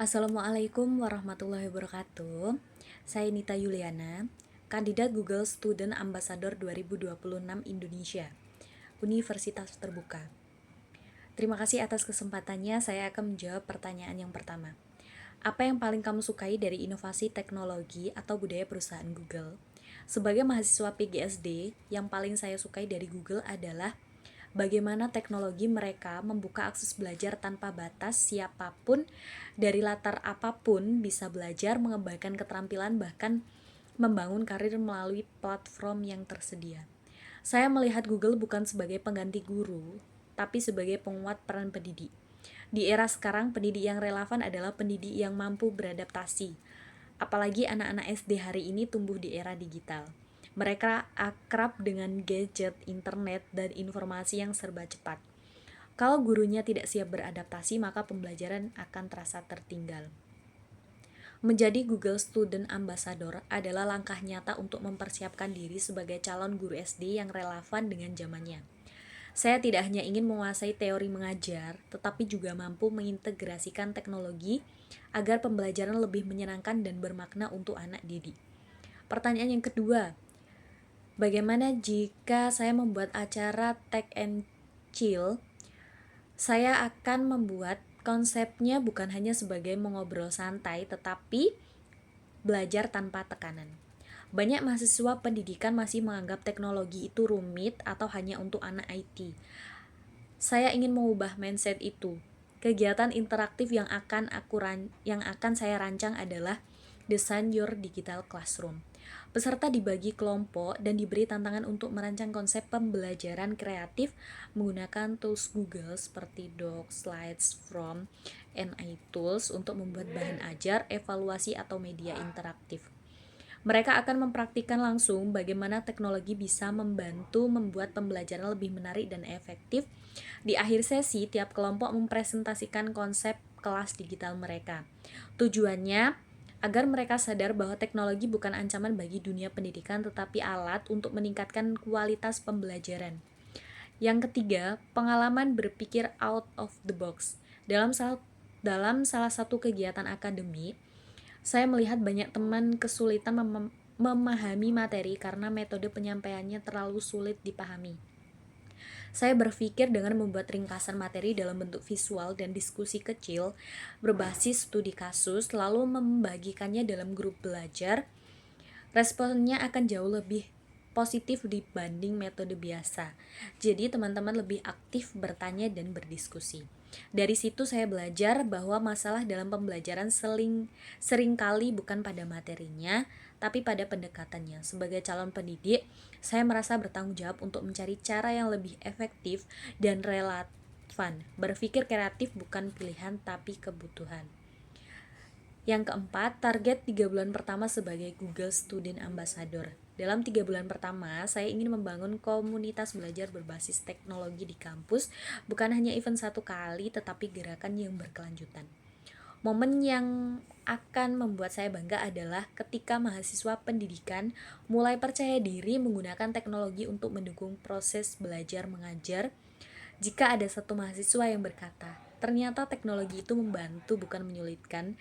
Assalamualaikum warahmatullahi wabarakatuh. Saya Nita Yuliana, kandidat Google Student Ambassador 2026 Indonesia, Universitas Terbuka. Terima kasih atas kesempatannya. Saya akan menjawab pertanyaan yang pertama. Apa yang paling kamu sukai dari inovasi teknologi atau budaya perusahaan Google? Sebagai mahasiswa PGSD, yang paling saya sukai dari Google adalah bagaimana teknologi mereka membuka akses belajar tanpa batas. Siapapun dari latar apapun bisa belajar, mengembangkan keterampilan, bahkan membangun karir melalui platform yang tersedia. Saya melihat Google bukan sebagai pengganti guru, tapi sebagai penguat peran pendidik. Di era sekarang, pendidik yang relevan adalah pendidik yang mampu beradaptasi. Apalagi anak-anak SD hari ini tumbuh di era digital. Mereka akrab dengan gadget, internet, dan informasi yang serba cepat. Kalau gurunya tidak siap beradaptasi, maka pembelajaran akan terasa tertinggal. Menjadi Google Student Ambassador adalah langkah nyata untuk mempersiapkan diri sebagai calon guru SD yang relevan dengan zamannya. Saya tidak hanya ingin menguasai teori mengajar, tetapi juga mampu mengintegrasikan teknologi agar pembelajaran lebih menyenangkan dan bermakna untuk anak didik. Pertanyaan yang kedua, bagaimana jika saya membuat acara Tech and Chill? Saya akan membuat konsepnya bukan hanya sebagai mengobrol santai, tetapi belajar tanpa tekanan. Banyak mahasiswa pendidikan masih menganggap teknologi itu rumit atau hanya untuk anak IT. Saya ingin mengubah mindset itu. Kegiatan interaktif yang akan saya rancang adalah Design Your Digital Classroom. Peserta dibagi kelompok dan diberi tantangan untuk merancang konsep pembelajaran kreatif menggunakan tools Google seperti Docs, Slides, From, and iTools untuk membuat bahan ajar, evaluasi, atau media interaktif. Mereka akan mempraktikkan langsung bagaimana teknologi bisa membantu membuat pembelajaran lebih menarik dan efektif. Di akhir sesi, tiap kelompok mempresentasikan konsep kelas digital mereka. Tujuannya agar mereka sadar bahwa teknologi bukan ancaman bagi dunia pendidikan, tetapi alat untuk meningkatkan kualitas pembelajaran. Yang ketiga, pengalaman berpikir out of the box. Dalam salah satu kegiatan akademik, saya melihat banyak teman kesulitan memahami materi karena metode penyampaiannya terlalu sulit dipahami. Saya berpikir dengan membuat ringkasan materi dalam bentuk visual dan diskusi kecil berbasis studi kasus, lalu membagikannya dalam grup belajar, responnya akan jauh lebih positif dibanding metode biasa. Jadi teman-teman lebih aktif bertanya dan berdiskusi. Dari situ saya belajar bahwa masalah dalam pembelajaran seringkali bukan pada materinya, tapi pada pendekatannya. Sebagai calon pendidik, saya merasa bertanggung jawab untuk mencari cara yang lebih efektif dan relevan. Berpikir kreatif bukan pilihan, tapi kebutuhan. Yang keempat, target 3 bulan pertama sebagai Google Student Ambassador. Dalam 3 bulan pertama, saya ingin membangun komunitas belajar berbasis teknologi di kampus, bukan hanya event satu kali, tetapi gerakan yang berkelanjutan. Momen yang akan membuat saya bangga adalah ketika mahasiswa pendidikan mulai percaya diri menggunakan teknologi untuk mendukung proses belajar mengajar. Jika ada satu mahasiswa yang berkata, ternyata teknologi itu membantu bukan menyulitkan,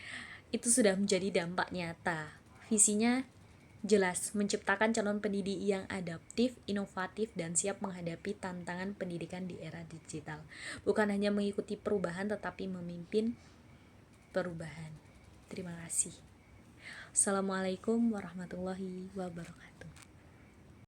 itu sudah menjadi dampak nyata. Visinya jelas, menciptakan calon pendidik yang adaptif, inovatif, dan siap menghadapi tantangan pendidikan di era digital. Bukan hanya mengikuti perubahan, tetapi memimpin perubahan. Terima kasih. Assalamualaikum warahmatullahi wabarakatuh.